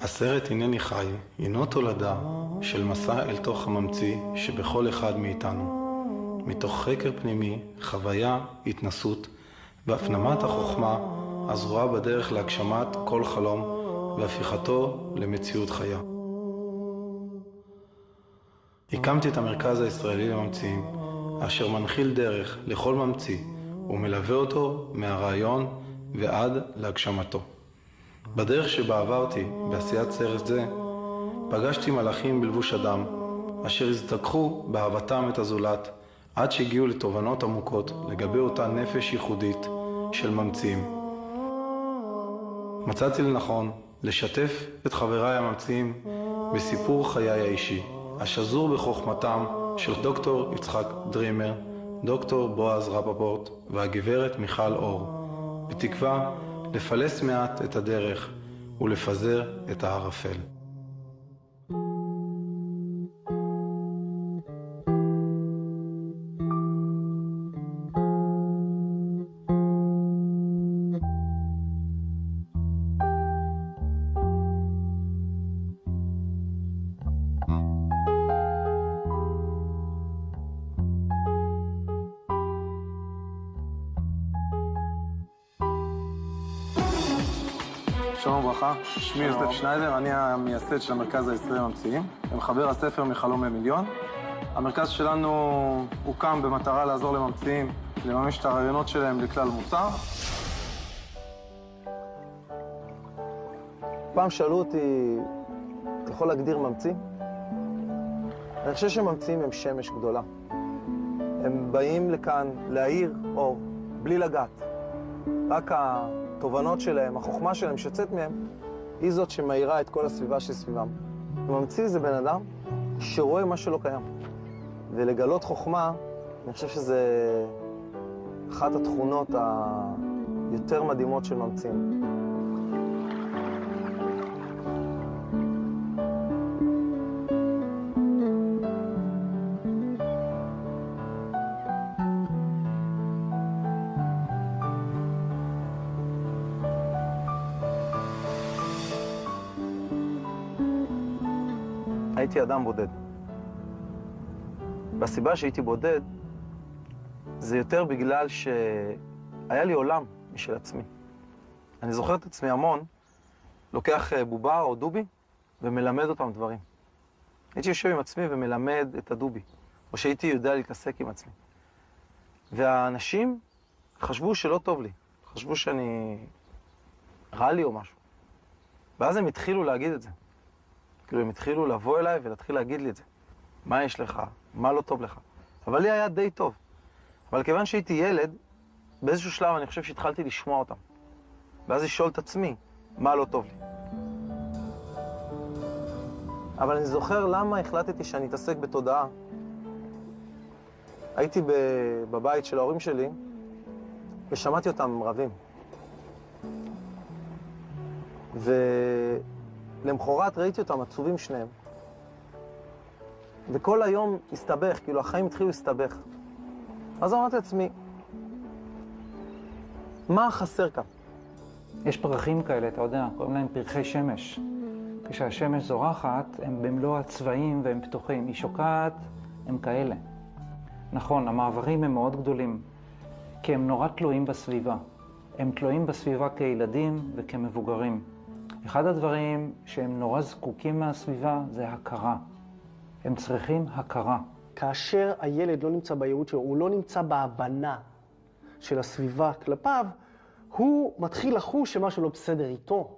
הסרט הנני חי הינו תולדה של מסע אל תוך הממציא שבכל אחד מאיתנו. מתוך חקר פנימי, חוויה, התנסות והפנמת החוכמה הזרועה בדרך להגשמת כל חלום והפיכתו למציאות חיה. הקמתי את המרכז הישראלי לממציאים, אשר מנחיל דרך לכל ממציא ומלווה אותו מהרעיון ועד להגשמתו. בדרך שבה עברתי בעשיית סרט זה, פגשתי מלאכים בלבוש אדם, אשר הזדככו באהבתם את הזולת, עד שהגיעו לתובנות עמוקות לגבי אותה נפש ייחודית של ממציאים. מצאתי לנכון לשתף את חבריי הממציאים בסיפור חיי האישי, השזור בחוכמתם של דוקטור יצחק דרימר, דוקטור בועז רפפורט והגברת מיכל אור, בתקווה לפלס מעט את הדרך ולפזר את הערפל. שלום וברכה, שמי יוסף שניידר, אני המייסד של המרכז הישראלי לממציאים ומחבר הספר מחלום למיליון. המרכז שלנו הוקם במטרה לעזור לממציאים לממש את הרעיונות שלהם לכלל מוצר. פעם שאלו אותי, אתה יכול להגדיר ממציא? אני חושב שממציאים הם שמש גדולה. הם באים לכאן להאיר אור, בלי לגעת. רק התובנות שלהם, החוכמה שלהם שיוצאת מהם, היא זאת שמאירה את כל הסביבה שסביבם. ממציא זה בן אדם שרואה מה שלא קיים. ולגלות חוכמה, אני חושב שזה אחת התכונות היותר מדהימות של ממציאים. הייתי אדם בודד. והסיבה שהייתי בודד זה יותר בגלל שהיה לי עולם משל עצמי. אני זוכר את עצמי המון, לוקח בובה או דובי ומלמד אותם דברים. הייתי יושב עם עצמי ומלמד את הדובי, או שהייתי יודע להתעסק עם עצמי. והאנשים חשבו שלא טוב לי, חשבו שאני רע לי או משהו. ואז הם התחילו להגיד את זה. כאילו הם התחילו לבוא אליי ולהתחיל להגיד לי את זה. מה יש לך? מה לא טוב לך? אבל לי היה די טוב. אבל כיוון שהייתי ילד, באיזשהו שלב אני חושב שהתחלתי לשמוע אותם. ואז לשאול את עצמי, מה לא טוב לי? אבל אני זוכר למה החלטתי שאני אתעסק בתודעה. הייתי בבית של ההורים שלי, ושמעתי אותם רבים. למחרת ראיתי אותם עצובים שניהם. וכל היום הסתבך, כאילו החיים התחילו להסתבך. אז אמרתי לעצמי, מה חסר כאן? יש פרחים כאלה, אתה יודע, קוראים להם פרחי שמש. כשהשמש זורחת, הם במלוא הצבעים והם פתוחים. היא שוקעת, הם כאלה. נכון, המעברים הם מאוד גדולים, כי הם נורא תלויים בסביבה. הם תלויים בסביבה כילדים וכמבוגרים. אחד הדברים שהם נורא זקוקים מהסביבה זה הכרה. הם צריכים הכרה. כאשר הילד לא נמצא בייעוד שלו, הוא לא נמצא בהבנה של הסביבה כלפיו, הוא מתחיל לחוש שמשהו לא בסדר איתו.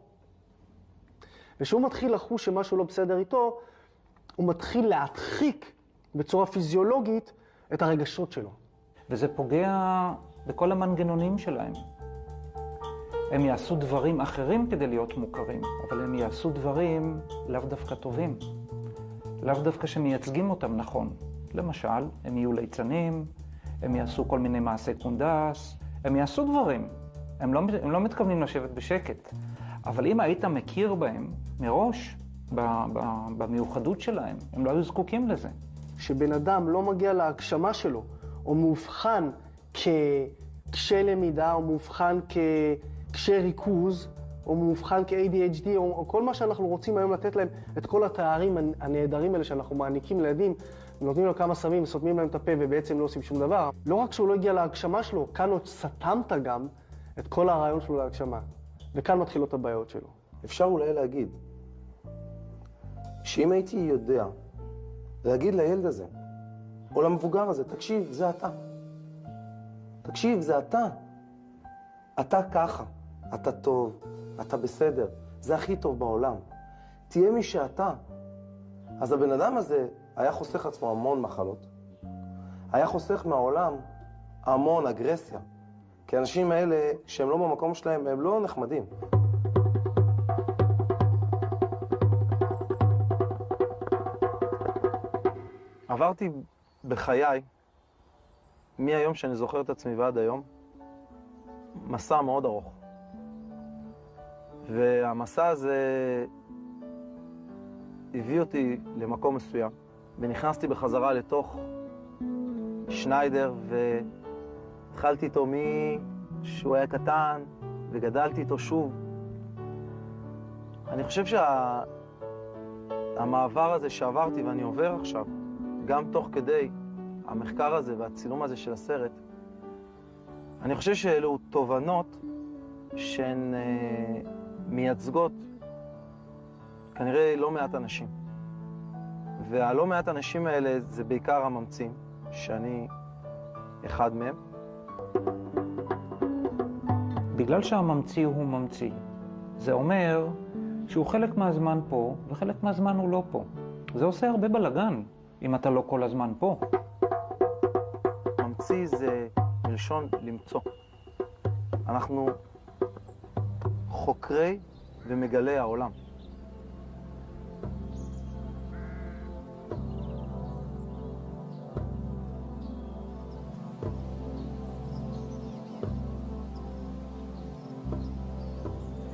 ושהוא מתחיל לחוש שמשהו לא בסדר איתו, הוא מתחיל להדחיק בצורה פיזיולוגית את הרגשות שלו. וזה פוגע בכל המנגנונים שלהם. הם יעשו דברים אחרים כדי להיות מוכרים, אבל הם יעשו דברים לאו דווקא טובים. לאו דווקא שמייצגים אותם נכון. למשל, הם יהיו ליצנים, הם יעשו כל מיני מעשי קונדס, הם יעשו דברים. הם לא מתכוונים לשבת בשקט. אבל אם היית מכיר בהם מראש, במיוחדות שלהם, הם לא היו זקוקים לזה. שבן אדם לא מגיע להגשמה שלו, או מאובחן כקשה למידה, או מאובחן כקשה ריכוז, או מאובחן כ-ADHD, או כל מה שאנחנו רוצים היום לתת להם, את כל התארים הנהדרים האלה שאנחנו מעניקים לילדים, נותנים לו כמה סמים, סותמים להם את הפה ובעצם לא עושים שום דבר. לא רק שהוא לא הגיע להגשמה שלו, כאן עוד סתמת גם את כל הרעיון שלו להגשמה. וכאן מתחילות הבעיות שלו. אפשר אולי להגיד שאם הייתי יודע להגיד לילד הזה, או למבוגר הזה, תקשיב, זה אתה. תקשיב, זה אתה. אתה ככה. אתה טוב, אתה בסדר. זה הכי טוב בעולם. תהיה מי שאתה. אז הבן אדם הזה היה חוסך עצמו המון מחלות. היה חוסך מהעולם המון אגרסיה. כי האנשים האלה, שהם לא במקום שלהם, הם לא נחמדים. עברתי בחיי, מהיום שאני זוכר את עצמי ועד היום, מסע מאוד ארוך. והמסע הזה הביא אותי למקום מסוים, ונכנסתי בחזרה לתוך שניידר, והתחלתי איתו שהוא היה קטן, וגדלתי איתו שוב. אני חושב שהמעבר הזה שעברתי ואני עובר עכשיו, גם תוך כדי המחקר הזה והצילום הזה של הסרט, אני חושב שאלו תובנות שהן מייצגות כנראה לא מעט אנשים. והלא מעט אנשים האלה זה בעיקר הממציאים, שאני אחד מהם. בגלל שהממציא הוא ממציא, זה אומר שהוא חלק מהזמן פה וחלק מהזמן הוא לא פה. זה עושה הרבה בלגן אם אתה לא כל הזמן פה. ממציא זה מלשון למצוא. אנחנו חוקרי ומגלי העולם.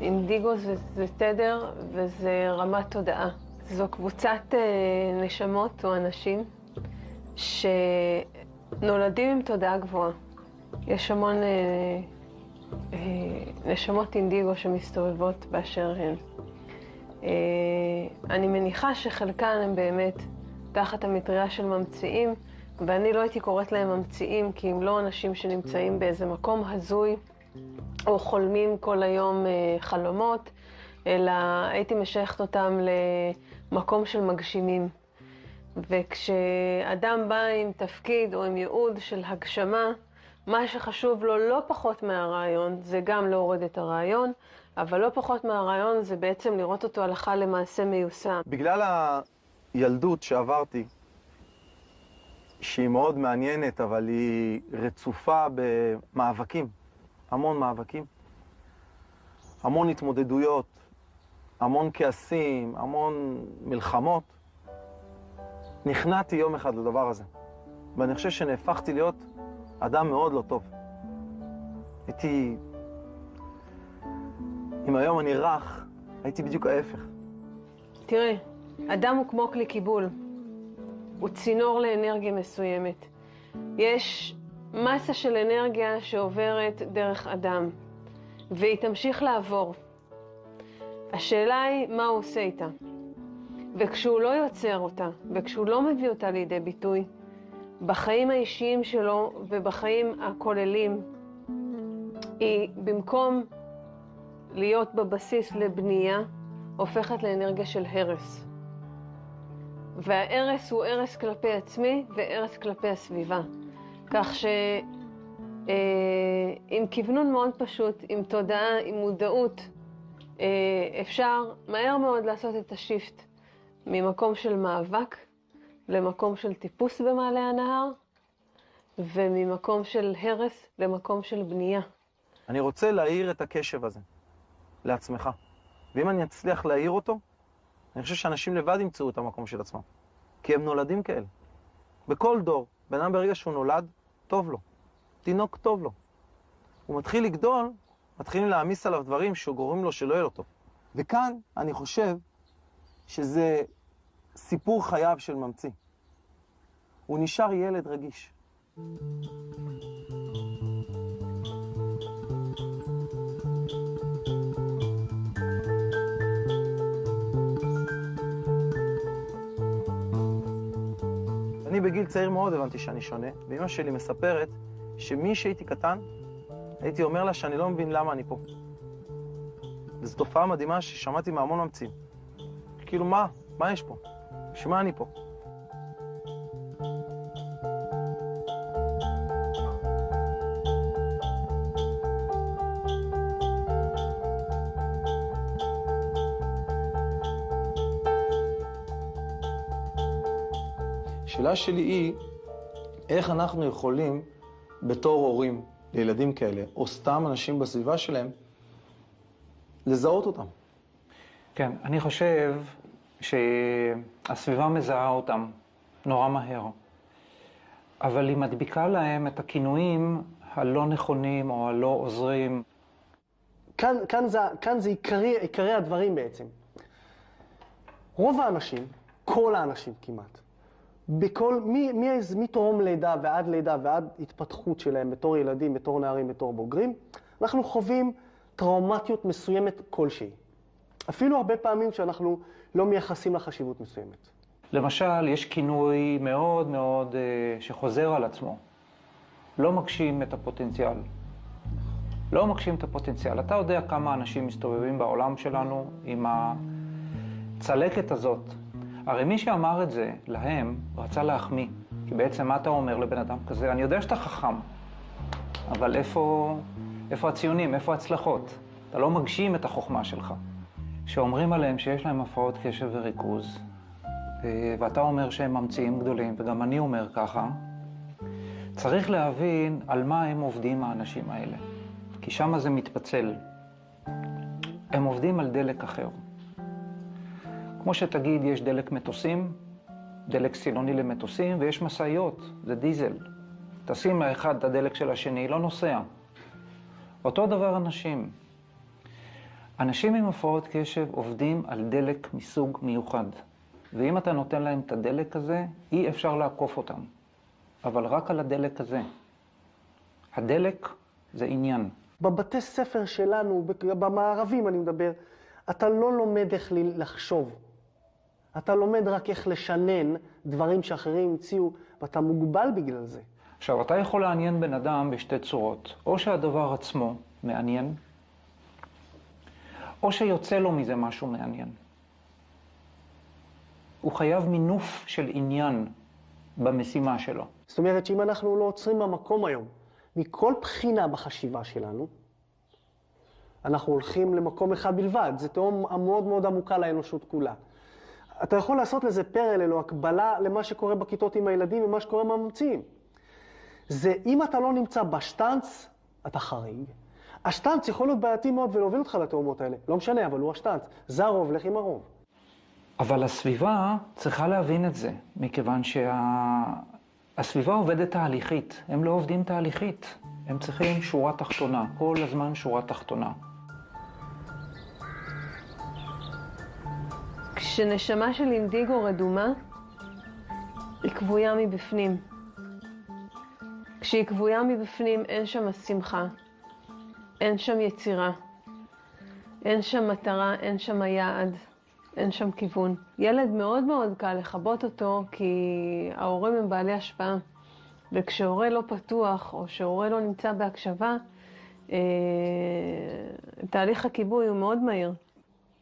אינדיגו זה תדר וזה רמת תודעה. זו קבוצת נשמות או אנשים שנולדים עם תודעה גבוהה. יש המון נשמות אינדיגו שמסתובבות באשר הן. אני מניחה שחלקן הם באמת תחת המטריה של ממציאים, ואני לא הייתי קוראת להם ממציאים כי הם לא אנשים שנמצאים באיזה מקום הזוי או חולמים כל היום חלומות, אלא הייתי משייכת אותם למקום של מגשימים. וכשאדם בא עם תפקיד או עם ייעוד של הגשמה, מה שחשוב לו לא פחות מהרעיון, זה גם להוריד את הרעיון, אבל לא פחות מהרעיון זה בעצם לראות אותו הלכה למעשה מיושם. בגלל הילדות שעברתי, שהיא מאוד מעניינת, אבל היא רצופה במאבקים, המון מאבקים, המון התמודדויות, המון כעסים, המון מלחמות, נכנעתי יום אחד לדבר הזה. ואני חושב שנהפכתי להיות אדם מאוד לא טוב. אם היום אני רך, הייתי בדיוק ההפך. תראה, אדם הוא כמו כלי קיבול. הוא צינור לאנרגיה מסוימת. יש מסה של אנרגיה שעוברת דרך אדם, והיא תמשיך לעבור. השאלה היא מה הוא עושה איתה. וכשהוא לא יוצר אותה, וכשהוא לא מביא אותה לידי ביטוי, בחיים האישיים שלו ובחיים הכוללים, היא במקום להיות בבסיס לבנייה, הופכת לאנרגיה של הרס. וההרס הוא הרס כלפי עצמי והרס כלפי הסביבה. כך עם כיוונון מאוד פשוט, עם תודעה, עם מודעות, אפשר מהר מאוד לעשות את השיפט ממקום של מאבק למקום של טיפוס במעלה הנהר, וממקום של הרס למקום של בנייה. אני רוצה להאיר את הקשב הזה לעצמך. ואם אני אצליח להאיר אותו, אני חושב שאנשים לבד ימצאו את המקום של עצמם. כי הם נולדים כאלה. בכל דור, בן אדם ברגע שהוא נולד, טוב לו. תינוק טוב לו. הוא מתחיל לגדול, מתחילים להעמיס עליו דברים שגורמים לו שלא יהיה לו טוב. וכאן אני חושב שזה סיפור חייו של ממציא. הוא נשאר ילד רגיש. מגיל צעיר מאוד הבנתי שאני שונה, ואמא שלי מספרת שמי שהייתי קטן, הייתי אומר לה שאני לא מבין למה אני פה. וזו תופעה מדהימה ששמעתי מהמון ממציאים. כאילו, מה יש פה? שמה אני פה? השאלה שלי היא, איך אנחנו יכולים, בתור הורים לילדים כאלה, או סתם אנשים בסביבה שלהם, לזהות אותם? כן, אני חושב שהסביבה מזהה אותם נורא מהר, אבל היא מדביקה להם את הכינויים הלא נכונים או הלא עוזרים. כאן זה עיקרי הדברים בעצם. רוב האנשים, כל האנשים כמעט, מתום לידה ועד התפתחות שלהם בתור ילדים, בתור נערים, בתור בוגרים, אנחנו חווים טראומטיות מסוימת כלשהי. אפילו הרבה פעמים שאנחנו לא מייחסים לחשיבות מסוימת. למשל, יש כינוי מאוד מאוד שחוזר על עצמו. לא מגשים את הפוטנציאל. לא מגשים את הפוטנציאל. אתה יודע כמה אנשים מסתובבים בעולם שלנו עם הצלקת הזאת. הרי מי שאמר את זה להם רצה להחמיא. כי בעצם מה אתה אומר לבן אדם כזה? אני יודע שאתה חכם, אבל איפה הציונים? איפה ההצלחות? אתה לא מגשים את החוכמה שלך. שאומרים עליהם שיש להם הפרעות קשב וריכוז, ואתה אומר שהם ממציאים גדולים, וגם אני אומר ככה, צריך להבין על מה הם עובדים האנשים האלה. כי שם זה מתפצל. הם עובדים על דלק אחר. כמו שתגיד, יש דלק מטוסים, דלק סילוני למטוסים, ויש מסעיות, זה דיזל. תשים לאחד את הדלק של השני, לא נוסע. אותו דבר אנשים. אנשים עם הפרעות קשב עובדים על דלק מסוג מיוחד. ואם אתה נותן להם את הדלק הזה, אי אפשר לעקוף אותם. אבל רק על הדלק הזה. הדלק זה עניין. בבתי ספר שלנו, במערבים אני מדבר, אתה לא לומד איך לחשוב. אתה לומד רק איך לשנן דברים שאחרים המציאו, ואתה מוגבל בגלל זה. עכשיו, אתה יכול לעניין בן אדם בשתי צורות. או שהדבר עצמו מעניין, או שיוצא לו מזה משהו מעניין. הוא חייב מינוף של עניין במשימה שלו. זאת אומרת שאם אנחנו לא עוצרים במקום היום, מכל בחינה בחשיבה שלנו, אנחנו הולכים למקום אחד בלבד. זה תהום מאוד מאוד עמוקה לאנושות כולה. אתה יכול לעשות לזה פרלל או הקבלה למה שקורה בכיתות עם הילדים ומה שקורה עם הממציאים. זה אם אתה לא נמצא בשטנץ, אתה חריג. השטנץ יכול להיות בעייתי מאוד ולהוביל אותך לתאומות האלה. לא משנה, אבל הוא השטנץ. זה הרוב, לך עם הרוב. אבל הסביבה צריכה להבין את זה, מכיוון שהסביבה עובדת תהליכית. הם לא עובדים תהליכית. הם צריכים שורה תחתונה, כל הזמן שורה תחתונה. כשנשמה של אינדיגו רדומה, היא כבויה מבפנים. כשהיא כבויה מבפנים, אין שם שמחה, אין שם יצירה, אין שם מטרה, אין שם יעד, אין שם כיוון. ילד מאוד מאוד קל לחבות אותו, כי ההורים הם בעלי השפעה. וכשהורה לא פתוח, או שההורה לא נמצא בהקשבה, תהליך הכיבוי הוא מאוד מהיר.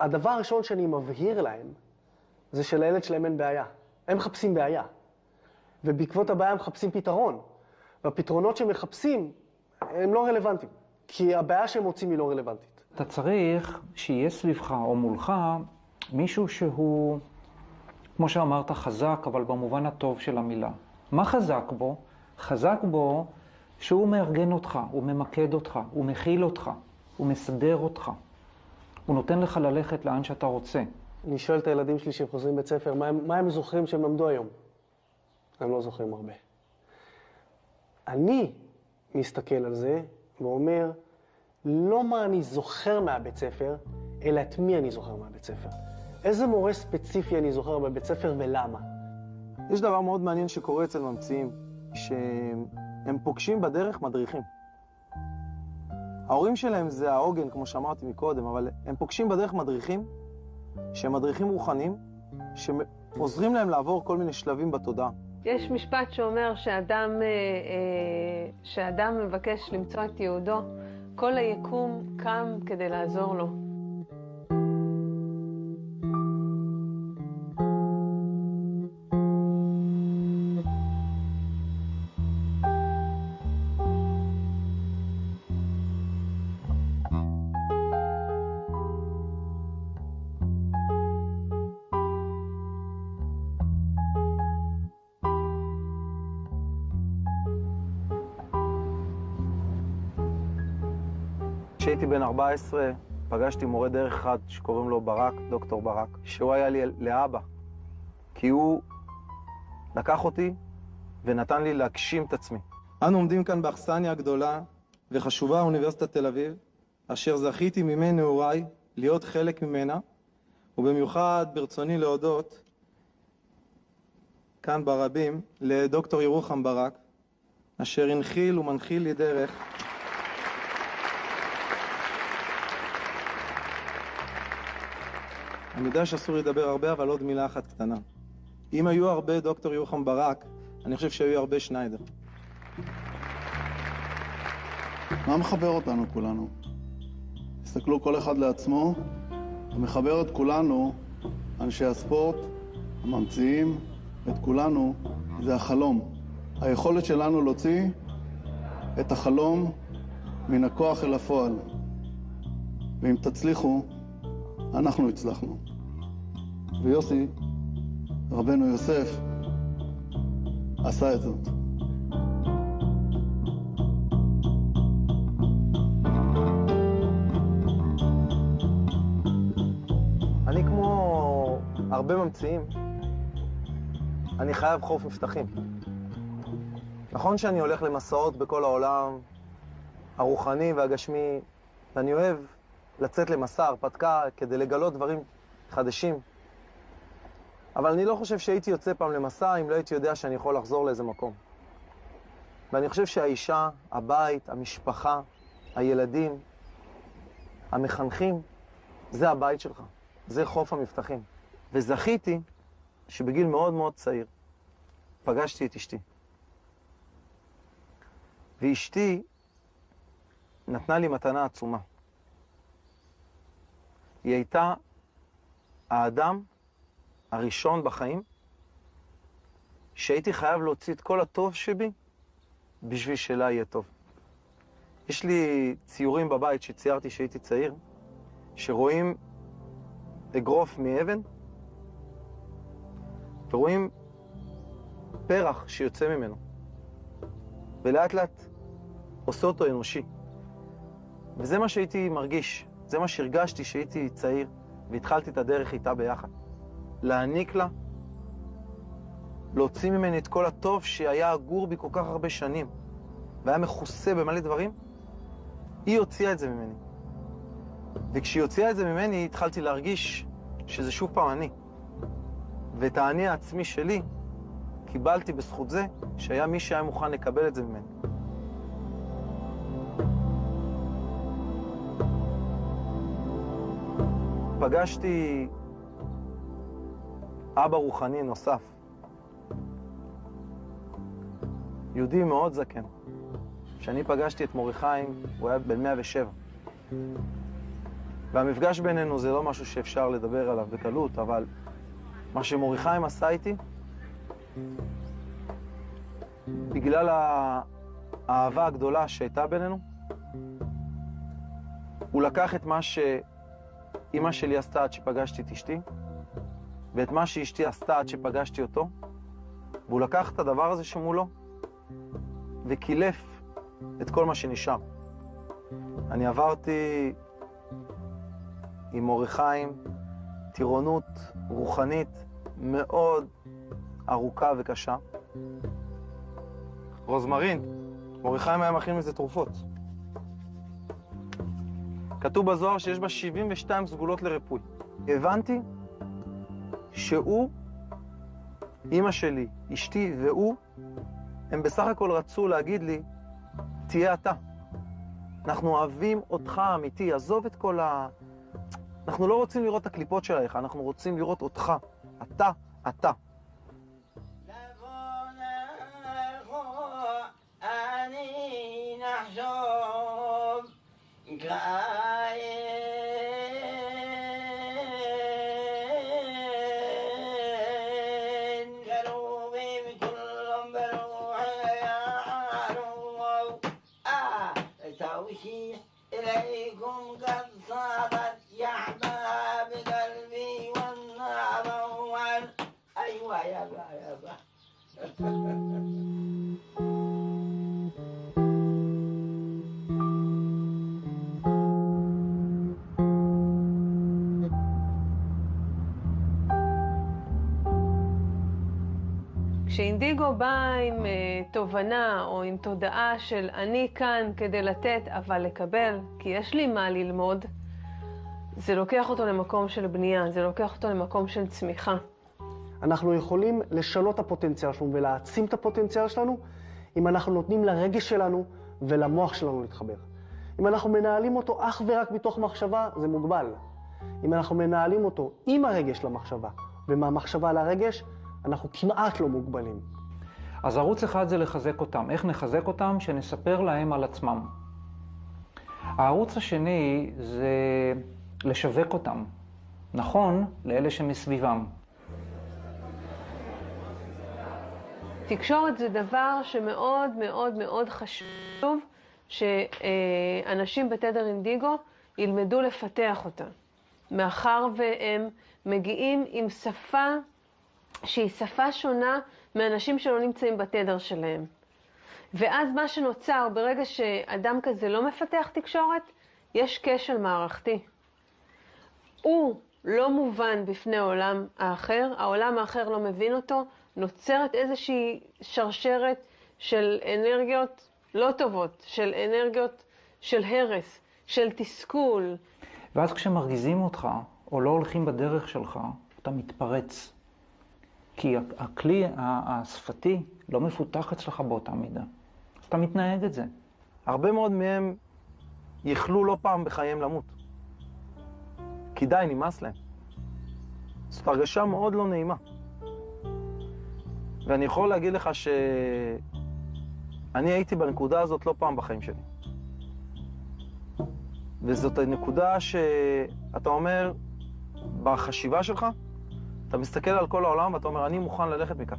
הדבר הראשון שאני מבהיר להם, זה שלילד שלהם אין בעיה. הם מחפשים בעיה. ובעקבות הבעיה הם מחפשים פתרון. והפתרונות שהם מחפשים, הם לא רלוונטיים. כי הבעיה שהם מוצאים היא לא רלוונטית. אתה צריך שיהיה סביבך או מולך מישהו שהוא, כמו שאמרת, חזק, אבל במובן הטוב של המילה. מה חזק בו? חזק בו שהוא מארגן אותך, הוא ממקד אותך, הוא מכיל אותך, הוא מסדר אותך. הוא נותן לך ללכת לאן שאתה רוצה. אני שואל את הילדים שלי שהם חוזרים בית ספר, מה הם זוכרים שהם למדו היום? הם לא זוכרים הרבה. אני מסתכל על זה ואומר, לא מה אני זוכר מהבית ספר, אלא את מי אני זוכר מהבית ספר. איזה מורה ספציפי אני זוכר בבית ספר ולמה? יש דבר מאוד מעניין שקורה אצל ממציאים, שהם פוגשים בדרך מדריכים. ההורים שלהם זה העוגן, כמו שאמרתי מקודם, אבל הם פוגשים בדרך מדריכים, שהם מדריכים רוחניים, שעוזרים להם לעבור כל מיני שלבים בתודעה. יש משפט שאומר שאדם מבקש למצוא את יהודו, כל היקום קם כדי לעזור לו. כשהייתי בן 14, פגשתי מורה דרך אחד שקוראים לו ברק, דוקטור ברק, שהוא היה לי לאבא, כי הוא לקח אותי ונתן לי להגשים את עצמי. אנו עומדים כאן באכסניה הגדולה וחשובה אוניברסיטת תל אביב, אשר זכיתי מימי נעוריי להיות חלק ממנה, ובמיוחד ברצוני להודות כאן ברבים לדוקטור ירוחם ברק, אשר הנחיל ומנחיל לי דרך אני יודע שאסור לדבר הרבה, אבל עוד מילה אחת קטנה. אם היו הרבה דוקטור ירוחם ברק, אני חושב שהיו הרבה שניידר. מה מחבר אותנו כולנו? תסתכלו כל אחד לעצמו, ומחבר את כולנו, אנשי הספורט, הממציאים, את כולנו, זה החלום. היכולת שלנו להוציא את החלום מן הכוח אל הפועל. ואם תצליחו, אנחנו הצלחנו. ויוסי, רבנו יוסף, עשה את זאת. אני כמו הרבה ממציאים, אני חייב חוף מבטחים. נכון שאני הולך למסעות בכל העולם, הרוחני והגשמי, ואני אוהב לצאת למסע, הרפתקה, כדי לגלות דברים חדשים. אבל אני לא חושב שהייתי יוצא פעם למסע אם לא הייתי יודע שאני יכול לחזור לאיזה מקום. ואני חושב שהאישה, הבית, המשפחה, הילדים, המחנכים, זה הבית שלך. זה חוף המבטחים. וזכיתי שבגיל מאוד מאוד צעיר פגשתי את אשתי. ואשתי נתנה לי מתנה עצומה. היא הייתה האדם הראשון בחיים שהייתי חייב להוציא את כל הטוב שבי בשביל שלה יהיה טוב. יש לי ציורים בבית שציירתי שהייתי צעיר, שרואים אגרוף מאבן, ורואים פרח שיוצא ממנו, ולאט לאט עושה אותו אנושי. וזה מה שהייתי מרגיש, זה מה שהרגשתי שהייתי צעיר, והתחלתי את הדרך איתה ביחד. להעניק לה, להוציא ממני את כל הטוב שהיה אגור בי כל כך הרבה שנים, והיה מכוסה במלא דברים, היא הוציאה את זה ממני. וכשהיא הוציאה את זה ממני, התחלתי להרגיש שזה שוב פעם אני. ואת האני העצמי שלי קיבלתי בזכות זה שהיה מי שהיה מוכן לקבל את זה ממני. פגשתי אבא רוחני נוסף, יהודי מאוד זקן. כשאני פגשתי את מוריחיים, הוא היה בן 107. והמפגש בינינו זה לא משהו שאפשר לדבר עליו בקלות, אבל מה שמוריחיים עשה איתי, בגלל האהבה הגדולה שהייתה בינינו, הוא לקח את מה שאמא שלי עשתה עד שפגשתי את אשתי, ואת מה שאשתי עשתה עד שפגשתי אותו, והוא לקח את הדבר הזה שמולו, וקילף את כל מה שנשאר. אני עברתי עם מוריחיים טירונות רוחנית מאוד ארוכה וקשה. רוזמרין, מוריחיים היה מכין מזה תרופות. כתוב בזוהר שיש בה 72 סגולות לריפוי. הבנתי שהוא, אמא שלי, אשתי והוא, הם בסך הכל רצו להגיד לי, תהיה אתה. אנחנו אוהבים אותך אמיתי, עזוב את כל אנחנו לא רוצים לראות את הקליפות שלך, אנחנו רוצים לראות אותך. אתה, אתה. إليكم قد صارت يا أحباب قلبي والنار أيوة يا با כשאינדיגו בא עם תובנה או עם תודעה של אני כאן כדי לתת אבל לקבל, כי יש לי מה ללמוד, זה לוקח אותו למקום של בנייה, זה לוקח אותו למקום של צמיחה. אנחנו יכולים לשנות את הפוטנציאל שלנו ולהעצים את הפוטנציאל שלנו אם אנחנו נותנים לרגש שלנו ולמוח שלנו להתחבר. אם אנחנו מנהלים אותו אך ורק מתוך מחשבה, זה מוגבל. אם אנחנו מנהלים אותו עם הרגש למחשבה ומהמחשבה לרגש, אנחנו כמעט לא מוגבלים. אז ערוץ אחד זה לחזק אותם. איך נחזק אותם? שנספר להם על עצמם. הערוץ השני זה לשווק אותם. נכון, לאלה שמסביבם. תקשורת זה דבר שמאוד מאוד מאוד חשוב שאנשים בתדר אינדיגו ילמדו לפתח אותה. מאחר והם מגיעים עם שפה שהיא שפה שונה מאנשים שלא נמצאים בתדר שלהם. ואז מה שנוצר ברגע שאדם כזה לא מפתח תקשורת, יש כשל מערכתי. הוא לא מובן בפני העולם האחר, העולם האחר לא מבין אותו, נוצרת איזושהי שרשרת של אנרגיות לא טובות, של אנרגיות של הרס, של תסכול. ואז כשמרגיזים אותך, או לא הולכים בדרך שלך, אתה מתפרץ. כי הכלי השפתי לא מפותח אצלך באותה מידה. אז אתה מתנהג את זה. הרבה מאוד מהם יכלו לא פעם בחייהם למות. כי די, נמאס להם. זאת הרגשה מאוד לא נעימה. ואני יכול להגיד לך שאני הייתי בנקודה הזאת לא פעם בחיים שלי. וזאת הנקודה שאתה אומר, בחשיבה שלך, אתה מסתכל על כל העולם ואתה אומר, אני מוכן ללכת מכאן.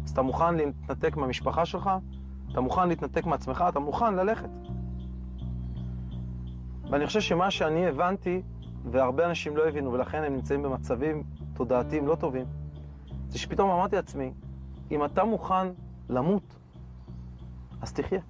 אז אתה מוכן להתנתק מהמשפחה שלך, אתה מוכן להתנתק מעצמך, אתה מוכן ללכת. ואני חושב שמה שאני הבנתי, והרבה אנשים לא הבינו, ולכן הם נמצאים במצבים תודעתיים לא טובים, זה שפתאום אמרתי לעצמי, אם אתה מוכן למות, אז תחיה.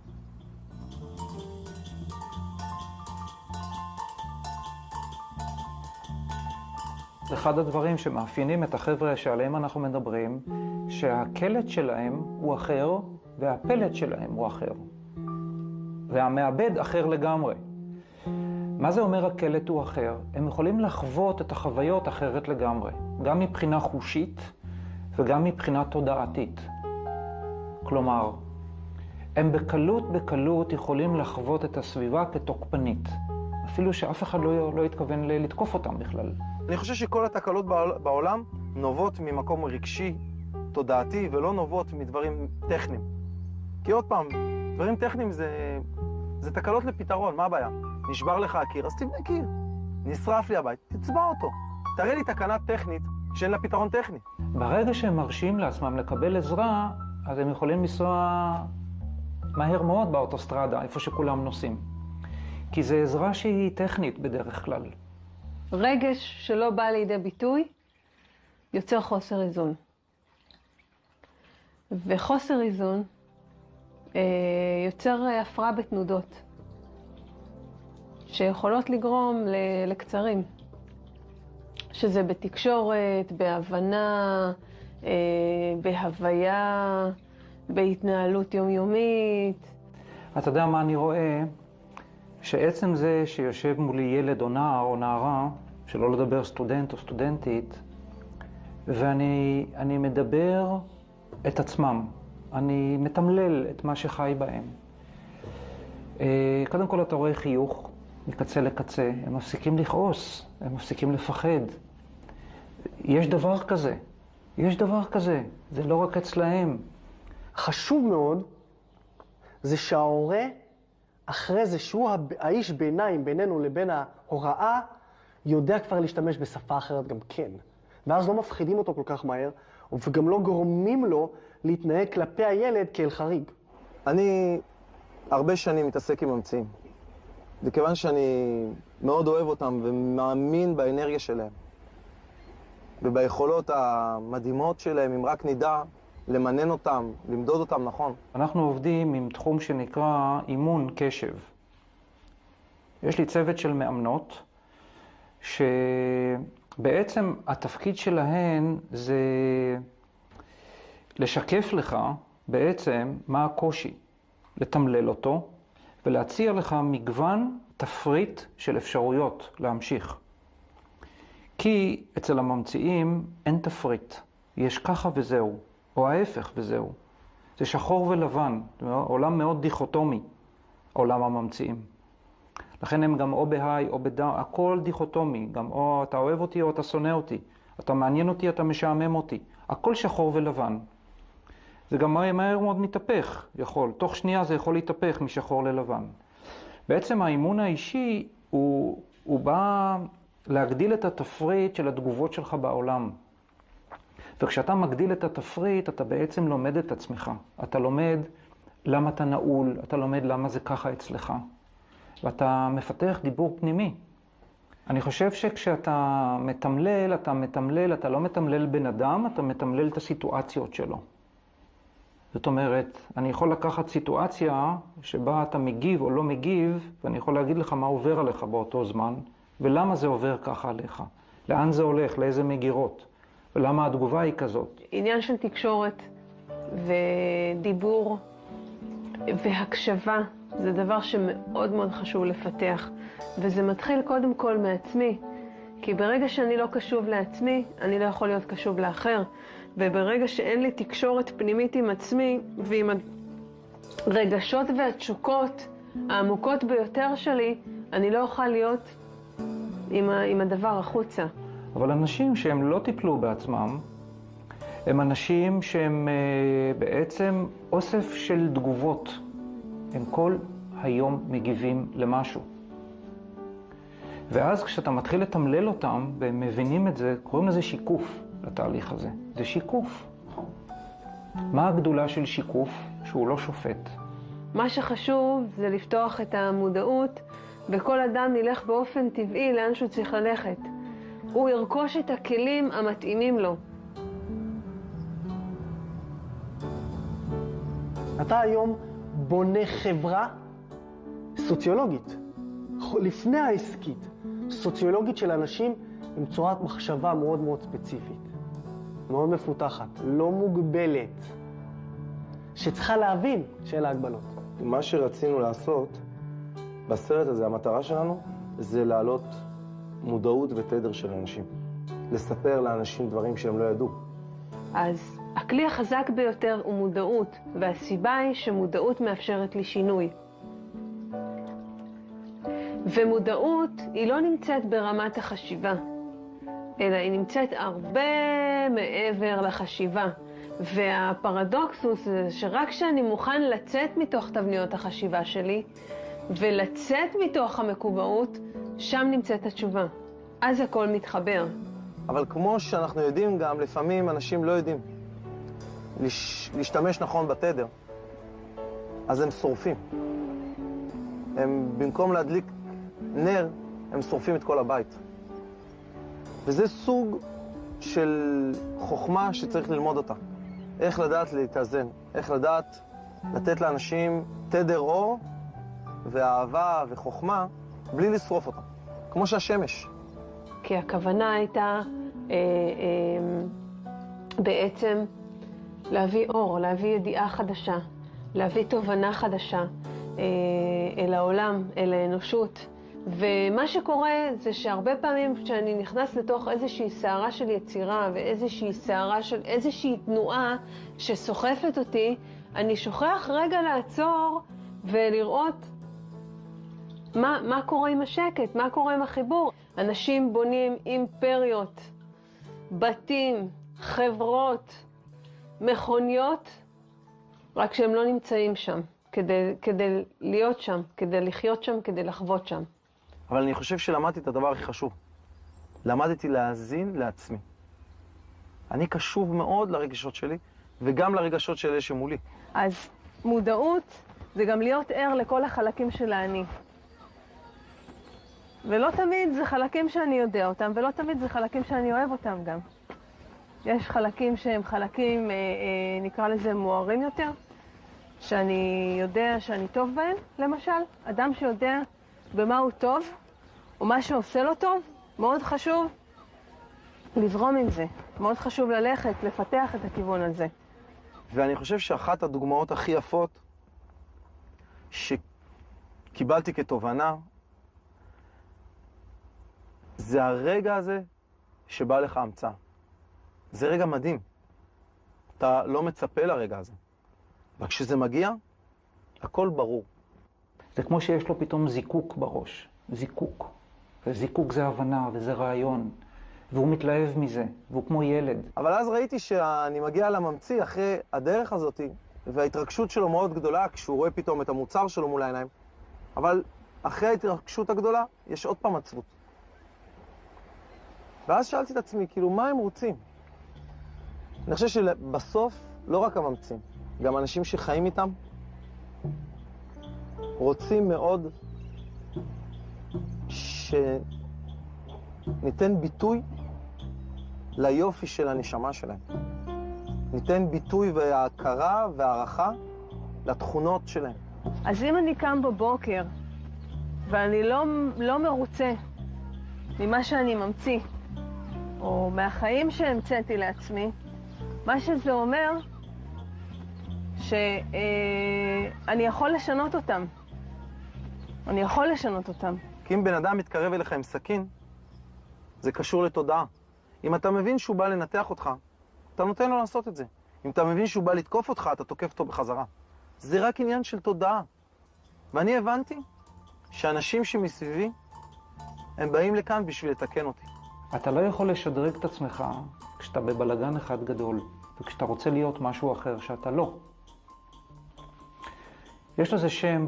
אחד הדברים שמאפיינים את החבר'ה שעליהם אנחנו מדברים, שהקלט שלהם הוא אחר והפלט שלהם הוא אחר. והמעבד אחר לגמרי. מה זה אומר הקלט הוא אחר? הם יכולים לחוות את החוויות אחרת לגמרי, גם מבחינה חושית וגם מבחינה תודעתית. כלומר, הם בקלות יכולים לחוות את הסביבה כתוקפנית, אפילו שאף אחד לא התכוון לתקוף אותם בכלל. אני חושב שכל התקלות בעולם נובעות ממקום רגשי, תודעתי, ולא נובעות מדברים טכניים. כי עוד פעם, דברים טכניים זה תקלות לפתרון, מה הבעיה? נשבר לך הקיר, אז תבנה קיר. נשרף לי הבית, תצבע אותו. תראה לי תקנה טכנית שאין לה פתרון טכני. ברגע שהם מרשים לעצמם לקבל עזרה, אז הם יכולים לנסוע מהר מאוד באוטוסטרדה, איפה שכולם נוסעים. כי זו עזרה שהיא טכנית בדרך כלל. רגש שלא בא לידי ביטוי יוצר חוסר איזון. וחוסר איזון יוצר הפרעה בתנודות, שיכולות לגרום לקצרים. שזה בתקשורת, בהבנה, בהוויה, בהתנהלות יומיומית. אתה יודע מה אני רואה? שעצם זה שיושב מולי ילד או נער או נערה, שלא לדבר סטודנט או סטודנטית, ואני מדבר את עצמם. אני מתמלל את מה שחי בהם. קודם כל אתה רואה חיוך מקצה לקצה, הם מפסיקים לכעוס, הם מפסיקים לפחד. יש דבר כזה, יש דבר כזה, זה לא רק אצלהם. חשוב מאוד זה שההורה אחרי זה שהוא האיש ביניים בינינו לבין ההוראה, יודע כבר להשתמש בשפה אחרת גם כן. ואז לא מפחידים אותו כל כך מהר, וגם לא גורמים לו להתנהג כלפי הילד כאל חריג. אני הרבה שנים מתעסק עם ממציאים. וכיוון שאני מאוד אוהב אותם ומאמין באנרגיה שלהם, וביכולות המדהימות שלהם, אם רק נדע למנן אותם, למדוד אותם נכון. אנחנו עובדים עם תחום שנקרא אימון קשב. יש לי צוות של מאמנות, שבעצם התפקיד שלהן זה לשקף לך בעצם מה הקושי, לתמלל אותו, ולהציע לך מגוון תפריט של אפשרויות להמשיך. כי אצל הממציאים אין תפריט, יש ככה וזהו, או ההפך וזהו. זה שחור ולבן, עולם מאוד דיכוטומי, עולם הממציאים. לכן הם גם או בהיי או בדאון, הכל דיכוטומי, גם או אתה אוהב אותי או אתה שונא אותי, אתה מעניין אותי, אתה משעמם אותי, הכל שחור ולבן. זה גם מהר מאוד מתהפך, תוך שנייה זה יכול להתהפך משחור ללבן. בעצם האימון האישי הוא בא להגדיל את התפריט של התגובות שלך בעולם. וכשאתה מגדיל את התפריט, אתה בעצם לומד את עצמך. אתה לומד למה אתה נעול, אתה לומד למה זה ככה אצלך. ואתה מפתח דיבור פנימי. אני חושב שכשאתה מתמלל, אתה לא מתמלל בן אדם, אתה מתמלל את הסיטואציות שלו. זאת אומרת, אני יכול לקחת סיטואציה שבה אתה מגיב או לא מגיב, ואני יכול להגיד לך מה עובר עליך באותו זמן, ולמה זה עובר ככה עליך, לאן זה הולך, לאיזה מגירות, ולמה התגובה היא כזאת. עניין של תקשורת ודיבור והקשבה זה דבר שמאוד מאוד חשוב לפתח, וזה מתחיל קודם כל מעצמי, כי ברגע שאני לא קשוב לעצמי, אני לא יכול להיות קשוב לאחר, וברגע שאין לי תקשורת פנימית עם עצמי ועם הרגשות והתשוקות העמוקות ביותר שלי, אני לא אוכל להיות עם הדבר החוצה. אבל אנשים שהם לא טיפלו בעצמם, הם אנשים שהם בעצם אוסף של תגובות. הם כל היום מגיבים למשהו. ואז כשאתה מתחיל לתמלל אותם והם מבינים את זה, קוראים לזה שיקוף לתהליך הזה. זה שיקוף. מה הגדולה של שיקוף? שהוא לא שופט. מה שחשוב זה לפתוח את המודעות, וכל אדם ילך באופן טבעי לאן שהוא צריך ללכת. הוא ירכוש את הכלים המתאימים לו. אתה היום בונה חברה סוציולוגית, לפני העסקית, סוציולוגית של אנשים עם צורת מחשבה מאוד מאוד ספציפית, מאוד מפותחת, לא מוגבלת, שצריכה להבין שאין לה הגבלות. מה שרצינו לעשות בסרט הזה, המטרה שלנו, זה להעלות מודעות ותדר של אנשים. לספר לאנשים דברים שהם לא ידעו. אז הכלי החזק ביותר הוא מודעות, והסיבה היא שמודעות מאפשרת לי שינוי. ומודעות היא לא נמצאת ברמת החשיבה, אלא היא נמצאת הרבה מעבר לחשיבה. והפרדוקס הוא שרק כשאני מוכן לצאת מתוך תבניות החשיבה שלי, ולצאת מתוך המקובעות, שם נמצאת התשובה. אז הכל מתחבר. אבל כמו שאנחנו יודעים גם, לפעמים אנשים לא יודעים להשתמש נכון בתדר. אז הם שורפים. הם במקום להדליק נר, הם שורפים את כל הבית. וזה סוג של חוכמה שצריך ללמוד אותה. איך לדעת להתאזן, איך לדעת לתת לאנשים תדר אור ואהבה וחוכמה בלי לשרוף אותה. כמו שהשמש. כי הכוונה הייתה בעצם להביא אור, להביא ידיעה חדשה, להביא תובנה חדשה אל העולם, אל האנושות. ומה שקורה זה שהרבה פעמים כשאני נכנס לתוך איזושהי סערה של יצירה ואיזושהי סערה של איזושהי תנועה שסוחפת אותי, אני שוכח רגע לעצור ולראות מה קורה עם השקט, מה קורה עם החיבור. אנשים בונים אימפריות, בתים, חברות, מכוניות, רק שהם לא נמצאים שם. כדי להיות שם, כדי לחיות שם, כדי לחוות שם. אבל אני חושב שלמדתי את הדבר הכי חשוב. למדתי להאזין לעצמי. אני קשוב מאוד לרגשות שלי, וגם לרגשות של אלה שמולי. אז מודעות זה גם להיות ער לכל החלקים של האני. ולא תמיד זה חלקים שאני יודע אותם, ולא תמיד זה חלקים שאני אוהב אותם גם. יש חלקים שהם חלקים, נקרא לזה מוארים יותר, שאני יודע שאני טוב בהם, למשל. אדם שיודע במה הוא טוב, או מה שעושה לו טוב, מאוד חשוב לזרום עם זה. מאוד חשוב ללכת, לפתח את הכיוון הזה. ואני חושב שאחת הדוגמאות הכי יפות שקיבלתי כתובנה, זה הרגע הזה שבא לך המצאה. זה רגע מדהים. אתה לא מצפה לרגע הזה. וכשזה מגיע, הכל ברור. זה כמו שיש לו פתאום זיקוק בראש. זיקוק. וזיקוק זה הבנה וזה רעיון. והוא מתלהב מזה, והוא כמו ילד. אבל אז ראיתי שאני מגיע לממציא אחרי הדרך הזאת, וההתרגשות שלו מאוד גדולה כשהוא רואה פתאום את המוצר שלו מול העיניים. אבל אחרי ההתרגשות הגדולה, יש עוד פעם עצבות. ואז שאלתי את עצמי, כאילו, מה הם רוצים? אני חושב שבסוף, לא רק הממציאים, גם אנשים שחיים איתם, רוצים מאוד שניתן ביטוי ליופי של הנשמה שלהם. ניתן ביטוי וההכרה והערכה לתכונות שלהם. אז אם אני קם בבוקר ואני לא מרוצה ממה שאני ממציא, או מהחיים שהמצאתי לעצמי, מה שזה אומר שאני יכול לשנות אותם. אני יכול לשנות אותם. כי אם בן אדם מתקרב אליך עם סכין, זה קשור לתודעה. אם אתה מבין שהוא בא לנתח אותך, אתה נותן לו לעשות את זה. אם אתה מבין שהוא בא לתקוף אותך, אתה תוקף אותו בחזרה. זה רק עניין של תודעה. ואני הבנתי שאנשים שמסביבי, הם באים לכאן בשביל לתקן אותי. אתה לא יכול לשדרג את עצמך כשאתה בבלגן אחד גדול, וכשאתה רוצה להיות משהו אחר שאתה לא. יש לזה שם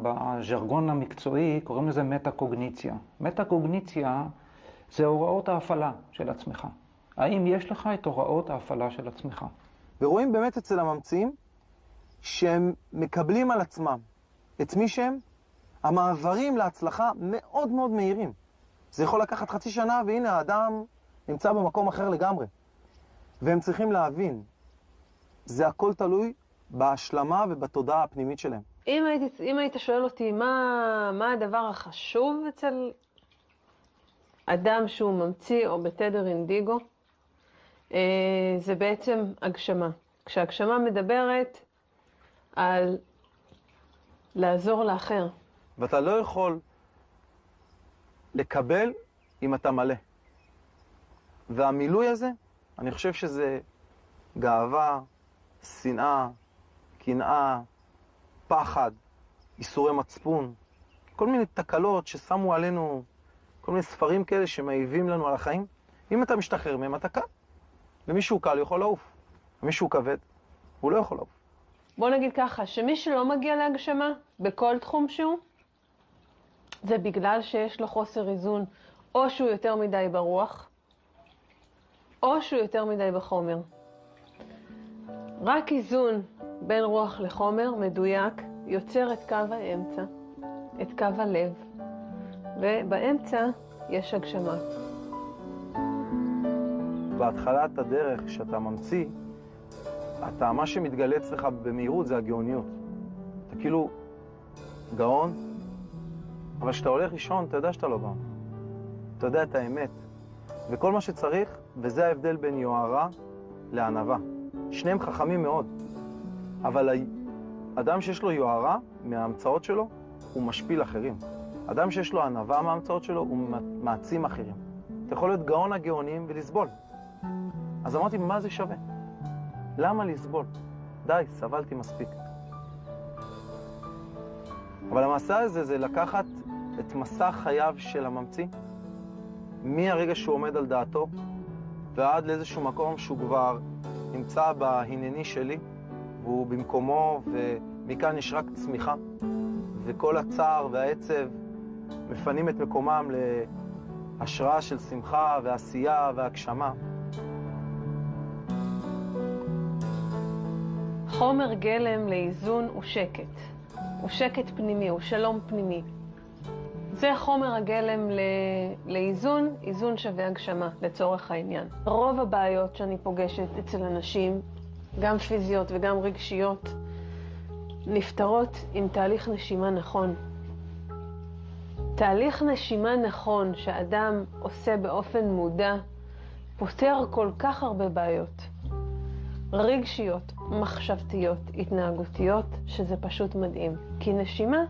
בז'רגון המקצועי, קוראים לזה מטה-קוגניציה. מטה-קוגניציה זה הוראות ההפעלה של עצמך. האם יש לך את הוראות ההפעלה של עצמך? ורואים באמת אצל הממציאים שהם מקבלים על עצמם את מי שהם, המעברים להצלחה מאוד מאוד מהירים. זה יכול לקחת חצי שנה, והנה האדם נמצא במקום אחר לגמרי. והם צריכים להבין, זה הכל תלוי בהשלמה ובתודעה הפנימית שלהם. אם היית שואל אותי מה הדבר החשוב אצל אדם שהוא ממציא או בתדר אינדיגו, זה בעצם הגשמה. כשהגשמה מדברת על לעזור לאחר. ואתה לא יכול לקבל אם אתה מלא. והמילוי הזה, אני חושב שזה גאווה, שנאה, קנאה, פחד, איסורי מצפון, כל מיני תקלות ששמו עלינו, כל מיני ספרים כאלה שמעיבים לנו על החיים. אם אתה משתחרר מהם, אתה קל. ומישהו קל יכול לעוף. ומישהו כבד, הוא לא יכול לעוף. בוא נגיד ככה, שמי שלא מגיע להגשמה, בכל תחום שהוא, זה בגלל שיש לו חוסר איזון, או שהוא יותר מדי ברוח, או שהוא יותר מדי בחומר. רק איזון בין רוח לחומר מדויק יוצר את קו האמצע, את קו הלב, ובאמצע יש הגשמה. בהתחלת הדרך שאתה ממציא, מה שמתגלה אצלך במהירות זה הגאוניות. אתה כאילו גאון, אבל כשאתה הולך לישון, אתה יודע שאתה לא גאון. אתה יודע את האמת. וכל מה שצריך, וזה ההבדל בין יוהרה לענווה. שניהם חכמים מאוד. אבל אדם שיש לו יוהרה מההמצאות שלו, הוא משפיל אחרים. אדם שיש לו ענווה מההמצאות שלו, הוא מעצים אחרים. אתה יכול להיות גאון הגאונים ולסבול. אז אמרתי, מה זה שווה? למה לסבול? די, סבלתי מספיק. אבל המסע הזה זה לקחת את מסע חייו של הממציא, מהרגע שהוא עומד על דעתו, ועד לאיזשהו מקום שהוא כבר נמצא בהנני שלי, והוא במקומו מכאן יש רק צמיחה, וכל הצער והעצב מפנים את מקומם להשראה של שמחה ועשייה והגשמה. חומר גלם לאיזון הוא שקט. הוא שקט פנימי, הוא שלום פנימי. זה חומר הגלם לאיזון, איזון שווה הגשמה, לצורך העניין. רוב הבעיות שאני פוגשת אצל אנשים, גם פיזיות וגם רגשיות, נפתרות עם תהליך נשימה נכון. תהליך נשימה נכון שאדם עושה באופן מודע, פותר כל כך הרבה בעיות. רגשיות, מחשבתיות, התנהגותיות, שזה פשוט מדהים. כי נשימה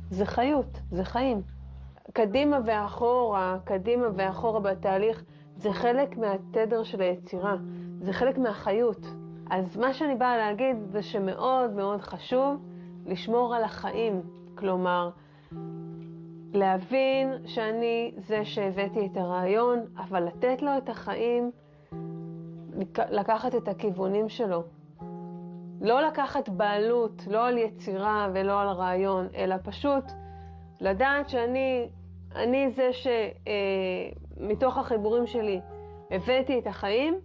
זה חיות, זה חיים. קדימה ואחורה בתהליך, זה חלק מהתדר של היצירה, זה חלק מהחיות. אז מה שאני באה להגיד זה שמאוד מאוד חשוב לשמור על החיים. כלומר, להבין שאני זה שהבאתי את הרעיון, אבל לתת לו את החיים, לקחת את הכיוונים שלו. לא לקחת בעלות, לא על יצירה ולא על רעיון, אלא פשוט לדעת שאני זה שמתוך החיבורים שלי הבאתי את החיים,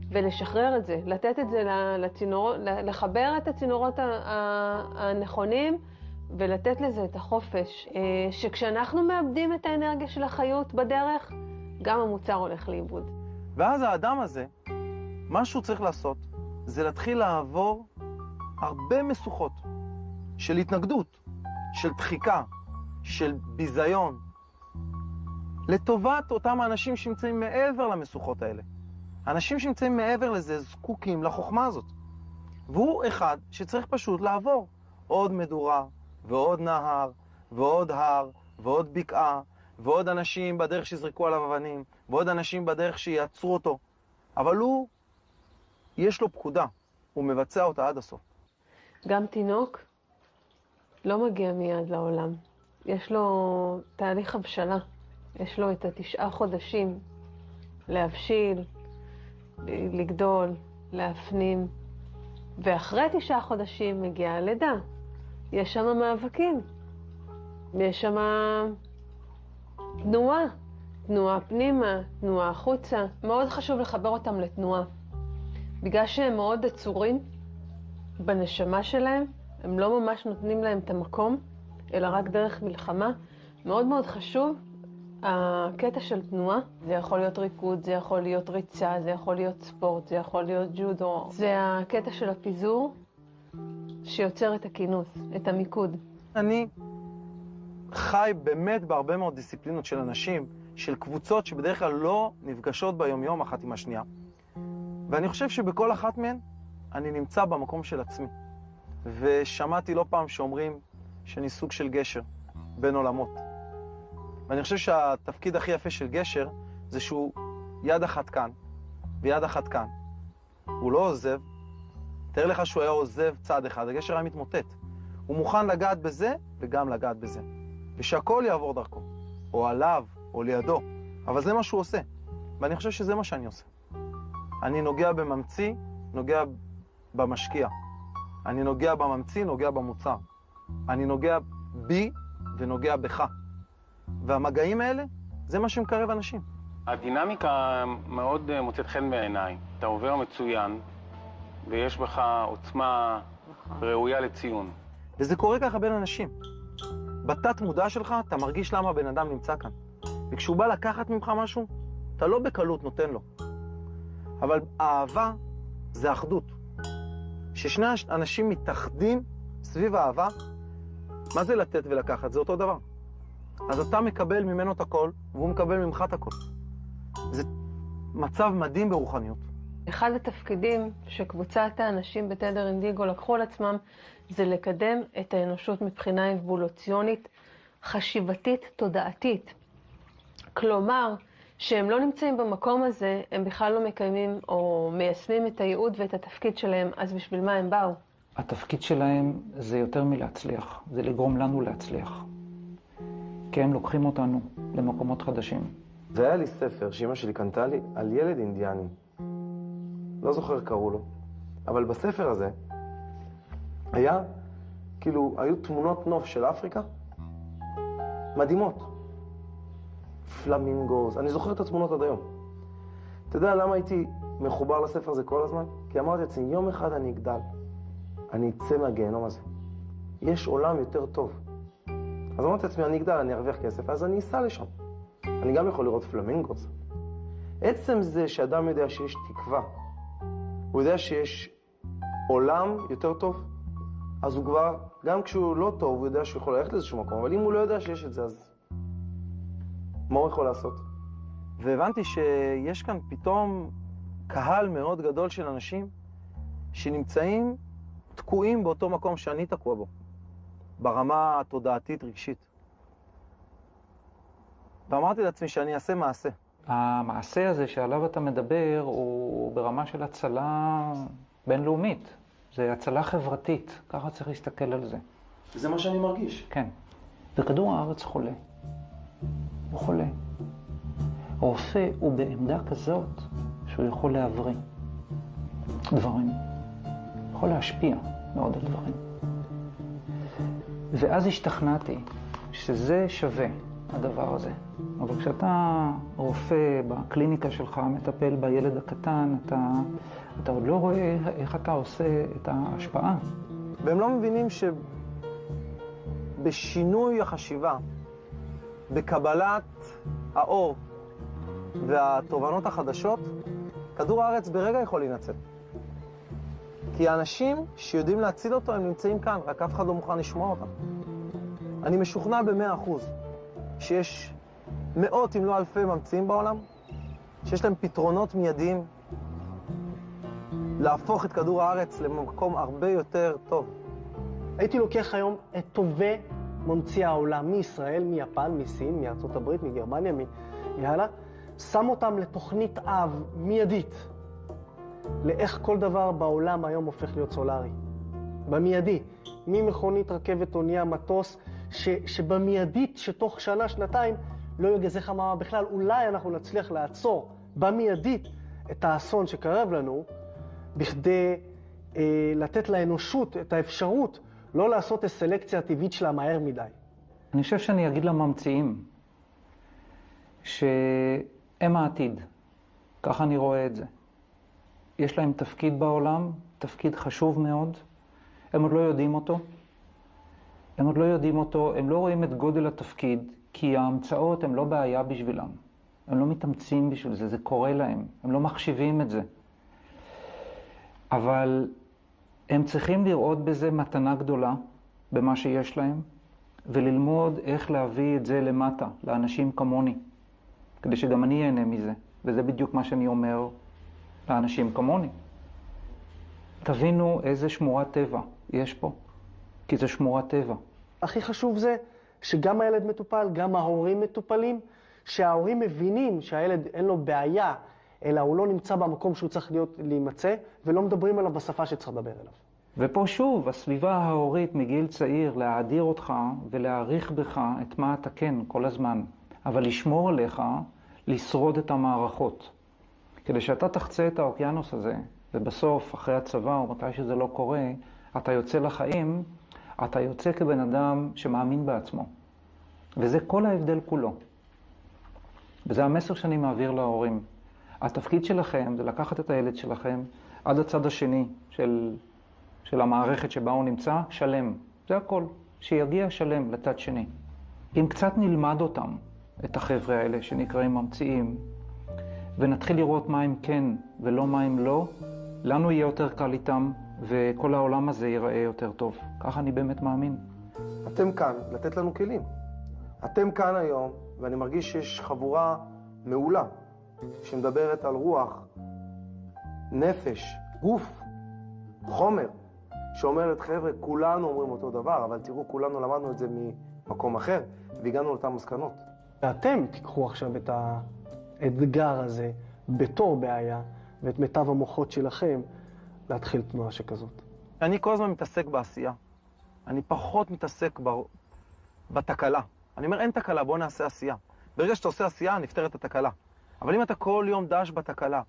ולשחרר את זה, לתת את זה לצינורות, לחבר את הצינורות הנכונים, ולתת לזה את החופש. שכשאנחנו מאבדים את האנרגיה של החיות בדרך, גם המוצר הולך לאיבוד. ואז האדם הזה, מה שהוא צריך לעשות, זה להתחיל לעבור הרבה משוכות של התנגדות, של דחיקה, של ביזיון, לטובת אותם האנשים שנמצאים מעבר למשוכות האלה. אנשים שנמצאים מעבר לזה זקוקים לחוכמה הזאת. והוא אחד שצריך פשוט לעבור עוד מדורה, ועוד נהר, ועוד הר, ועוד בקעה, ועוד אנשים בדרך שיזרקו עליו אבנים, ועוד אנשים בדרך שיעצרו אותו. אבל הוא, יש לו פקודה, הוא מבצע אותה עד הסוף. גם תינוק לא מגיע מיד לעולם. יש לו תהליך הבשלה. יש לו את 9 חודשים להבשיל, לגדול, להפנים. ואחרי 9 חודשים מגיעה הלידה. יש שם מאבקים. יש שם תנועה פנימה, תנועה החוצה. מאוד חשוב לחבר אותם לתנועה. בגלל שהם מאוד עצורים בנשמה שלהם, הם לא ממש נותנים להם את המקום, אלא רק דרך מלחמה. מאוד מאוד חשוב הקטע של תנועה. זה יכול להיות ריקוד, זה יכול להיות ריצה, זה יכול להיות ספורט, זה יכול להיות ג'ודו. זה הקטע של הפיזור שיוצר את הכינוס, את המיקוד. אני חי באמת בהרבה מאוד דיסציפלינות של אנשים, של קבוצות שבדרך כלל לא נפגשות ביום-יום אחת עם השנייה. ואני חושב שבכל אחת מהן אני נמצא במקום של עצמי. ושמעתי לא פעם שאומרים שאני סוג של גשר בין עולמות. ואני חושב שהתפקיד הכי יפה של גשר זה שהוא יד אחת כאן ויד אחת כאן. הוא לא עוזב. תאר לך שהוא היה עוזב צד אחד, הגשר היה מתמוטט. הוא מוכן לגעת בזה וגם לגעת בזה. ושהכל יעבור דרכו, או עליו, או לידו. אבל זה מה שהוא עושה. ואני חושב שזה מה שאני עושה. אני נוגע בממציא, נוגע במשקיע. אני נוגע בממציא, נוגע במוצר. אני נוגע בי ונוגע בך. והמגעים האלה, זה מה שמקרב אנשים. הדינמיקה מאוד מוצאת חן בעיניי. אתה עובר מצוין, ויש בך עוצמה ראויה לציון. וזה קורה ככה בין אנשים. בתת מודע שלך, אתה מרגיש למה הבן אדם נמצא כאן. וכשהוא בא לקחת ממך משהו, אתה לא בקלות נותן לו. אבל אהבה זה אחדות. כששני אנשים מתאחדים סביב האהבה, מה זה לתת ולקחת? זה אותו דבר. אז אתה מקבל ממנו את הכל, והוא מקבל ממך את הכל. זה מצב מדהים ברוחניות. אחד התפקידים שקבוצת האנשים בתדר אינדיגו לקחו על עצמם, זה לקדם את האנושות מבחינה אבולוציונית, חשיבתית, תודעתית. כלומר, שהם לא נמצאים במקום הזה, הם בכלל לא מקיימים או מיישמים את הייעוד ואת התפקיד שלהם, אז בשביל מה הם באו? התפקיד שלהם זה יותר מלהצליח, זה לגרום לנו להצליח. כי הם לוקחים אותנו למקומות חדשים. זה היה לי ספר שאמא שלי קנתה לי על ילד אינדיאני. לא זוכר קראו לו. אבל בספר הזה היה כאילו, היו תמונות נוף של אפריקה מדהימות. פלמינגוז, אני זוכר את התמונות עד היום. אתה יודע למה הייתי מחובר לספר הזה כל הזמן? כי אמרתי לעצמי, יום אחד אני אגדל, אני אצא מהגיהנום הזה. יש עולם יותר טוב. אז אמרתי לעצמי, אני אגדל, אני ארוויח כסף, אז אני אסע לשם. אני גם יכול לראות פלמינגוז. עצם זה שאדם יודע שיש תקווה, הוא יודע שיש עולם יותר טוב, אז הוא כבר, גם כשהוא לא טוב, הוא יודע שהוא יכול ללכת לאיזשהו מקום, אבל אם הוא לא יודע שיש את זה, אז מה הוא יכול לעשות? והבנתי שיש כאן פתאום קהל מאוד גדול של אנשים שנמצאים תקועים באותו מקום שאני תקוע בו, ברמה התודעתית רגשית. ואמרתי לעצמי שאני אעשה מעשה. המעשה הזה שעליו אתה מדבר הוא ברמה של הצלה בינלאומית. זה הצלה חברתית, ככה צריך להסתכל על זה. זה מה שאני מרגיש. כן. וכדור הארץ חולה. הוא חולה. הרופא הוא בעמדה כזאת שהוא יכול להבריא דברים. יכול להשפיע מאוד על דברים. ואז השתכנעתי שזה שווה, הדבר הזה. אבל כשאתה רופא בקליניקה שלך, מטפל בילד הקטן, אתה עוד לא רואה איך אתה עושה את ההשפעה. והם לא מבינים שבשינוי החשיבה, בקבלת האור והתובנות החדשות, כדור הארץ ברגע יכול להינצל. כי האנשים שיודעים להציל אותו, הם נמצאים כאן, רק אף אחד לא מוכן לשמוע אותם. אני משוכנע ב100% שיש מאות אם לא אלפי ממציאים בעולם, שיש להם פתרונות מיידיים להפוך את כדור הארץ למקום הרבה יותר טוב. הייתי לוקח היום את טובי ממציאי העולם, מישראל, מיפן, מסין, מארצות הברית, מגרמניה, מהלאה, שם אותם לתוכנית אב מיידית, לאיך כל דבר בעולם היום הופך להיות סולרי. במיידי, ממכונית, רכבת, אונייה, מטוס, שבמיידית, שתוך שנה, שנתיים, לא יהיה גזי חממה בכלל, אולי אנחנו נצליח לעצור במיידית את האסון שקרב לנו, בכדי לתת לאנושות את האפשרות לא לעשות את הסלקציה הטבעית שלה מהר מדי. אני חושב שאני אגיד לממציאים שהם העתיד, ככה אני רואה את זה. יש להם תפקיד בעולם, תפקיד חשוב מאוד, הם עוד לא יודעים אותו. הם לא רואים את גודל התפקיד, כי ההמצאות הן לא בעיה בשבילם. הם לא מתאמצים בשביל זה, זה קורה להם, הם לא מחשיבים את זה. אבל הם צריכים לראות בזה מתנה גדולה, במה שיש להם, וללמוד איך להביא את זה למטה, לאנשים כמוני, כדי שגם אני אהנה מזה. וזה בדיוק מה שאני אומר לאנשים כמוני. תבינו איזה שמורת טבע יש פה, כי זה שמורת טבע. הכי חשוב זה שגם הילד מטופל, גם ההורים מטופלים, שההורים מבינים שהילד אין לו בעיה, אלא הוא לא נמצא במקום שהוא צריך להימצא, ולא מדברים עליו בשפה שצריך לדבר אליו. ופה שוב, הסביבה ההורית מגיל צעיר להאדיר אותך ולהעריך בך את מה אתה כן כל הזמן, אבל לשמור עליך, לשרוד את המערכות. כדי שאתה תחצה את האוקיינוס הזה, ובסוף, אחרי הצבא או מתי שזה לא קורה, אתה יוצא לחיים, אתה יוצא כבן אדם שמאמין בעצמו. וזה כל ההבדל כולו. וזה המסר שאני מעביר להורים. התפקיד שלכם זה לקחת את הילד שלכם עד הצד השני של המערכת שבה הוא נמצא, שלם. זה הכל. שיגיע שלם לצד שני. אם קצת נלמד אותם, את החבר'ה האלה שנקראים ממציאים, ונתחיל לראות מה הם כן ולא מה הם לא, לנו יהיה יותר קל איתם, וכל העולם הזה ייראה יותר טוב. ככה אני באמת מאמין. אתם כאן לתת לנו כלים. אתם כאן היום, ואני מרגיש שיש חבורה מעולה, שמדברת על רוח, נפש, גוף, חומר, שאומרת, חבר'ה, כולנו אומרים אותו דבר, אבל תראו, כולנו למדנו את זה ממקום אחר, והגענו לאותן מסקנות. ואתם תיקחו עכשיו את האתגר הזה בתור בעיה, ואת מיטב המוחות שלכם להתחיל תנועה שכזאת. אני כל הזמן מתעסק בעשייה. אני פחות מתעסק בתקלה. אני אומר, אין תקלה, בוא נעשה עשייה. ברגע שאתה עושה עשייה, נפתר את התקלה. אבל אם אתה כל יום דש בתקלה,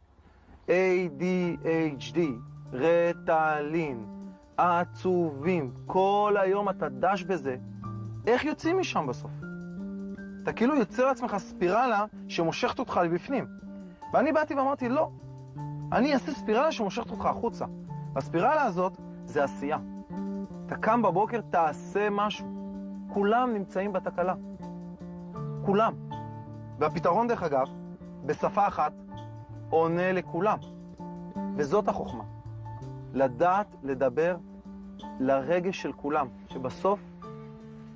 ADHD, רטלין, עצובים. כל היום אתה דש בזה. איך יוצאים משם בסוף? אתה כאילו יוצר לעצמך ספירלה שמושכת אותך לבפנים. ואני באתי ואמרתי, לא. אני אעשה ספירלה שמושכת אותך החוצה. והספירלה הזאת זה עשייה. אתה קם בבוקר, תעשה משהו. כולם נמצאים בתקלה. כולם. והפתרון, דרך אגב, בשפה אחת, עונה לכולם. וזאת החוכמה. לדעת לדבר לרגש של כולם, שבסוף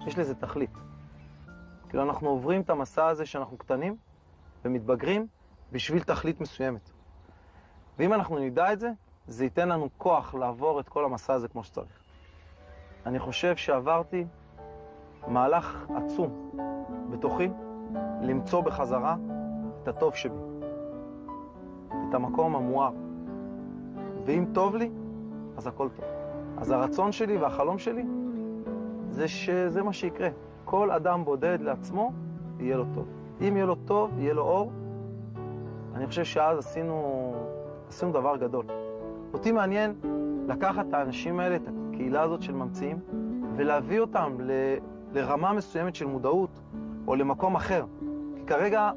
יש לזה תכלית. כאילו אנחנו עוברים את המסע הזה שאנחנו קטנים ומתבגרים בשביל תכלית מסוימת. ואם אנחנו נדע את זה, זה ייתן לנו כוח לעבור את כל המסע הזה כמו שצריך. אני חושב שעברתי מהלך עצום בתוכי למצוא בחזרה את הטוב שבי, את המקום המואר. ואם טוב לי, אז הכל טוב. אז הרצון שלי והחלום שלי זה שזה מה שיקרה. כל אדם בודד לעצמו, יהיה לו טוב. אם יהיה לו טוב, יהיה לו אור. אני חושב שאז עשינו דבר גדול. אותי מעניין לקחת את האנשים האלה, את הקהילה הזאת של ממציאים, ולהביא אותם לרמה מסוימת של מודעות, או למקום אחר. כי כרגע,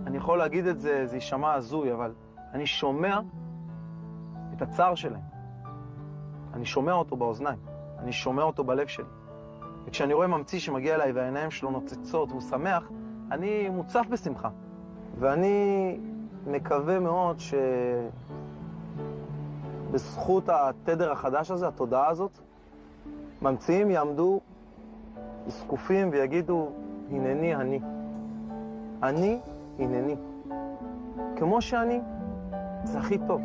אני יכול להגיד את זה, זה יישמע הזוי, אבל אני שומע את הצער שלהם. אני שומע אותו באוזניים. אני שומע אותו בלב שלי. וכשאני רואה ממציא שמגיע אליי והעיניים שלו נוצצות והוא שמח, אני מוצף בשמחה. ואני מקווה מאוד שבזכות התדר החדש הזה, התודעה הזאת, ממציאים יעמדו זקופים ויגידו, הנני אני. אני, הנני. כמו שאני, זה הכי טוב.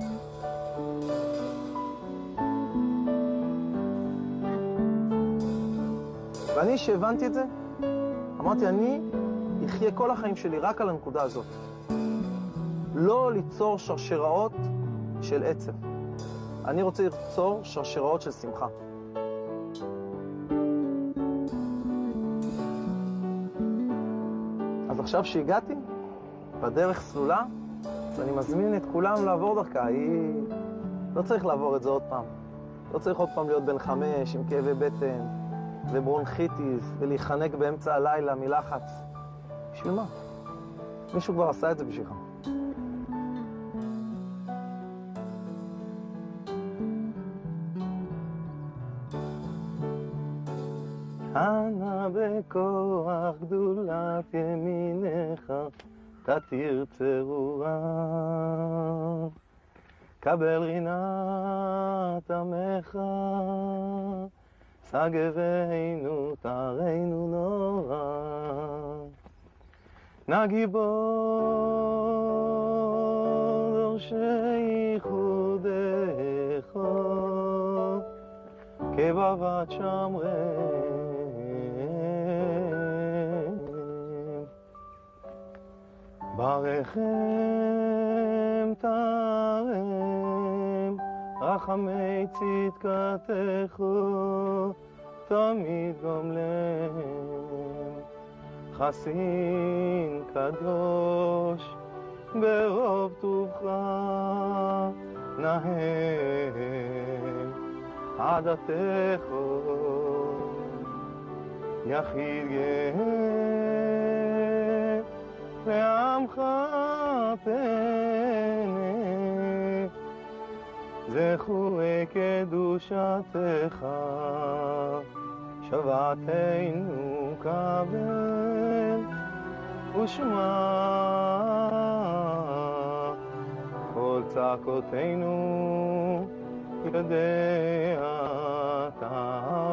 ואני שהבנתי את זה, אמרתי, אני אחיה כל החיים שלי רק על הנקודה הזאת. לא ליצור שרשראות של עצב. אני רוצה ליצור שרשראות של שמחה. אז עכשיו שהגעתי, בדרך סלולה, אז אני מזמין את כולם לעבור דרכה. לא צריך לעבור את זה עוד פעם. לא צריך עוד פעם להיות בן 5 עם כאבי בטן וברונכיטיס ולהיחנק באמצע הלילה מלחץ. בשביל מה? מישהו כבר עשה את זה בשבילך. אנא בכוח גדולת ימינך תתיר צרורה, קבל רינת עמך, סגבנו תרנו נורא. נא גיבור דורשי ייחודך, כבבת שמרם. ברכם תרם, רחמי צדקתך תמיד גומלם. חסין קדוש ברוב טובך נהם עדתך יחיד גאה לעמך פנה זכורי קדושתך שבתנו קבל ושמע כל צעקותינו יודע תעלה.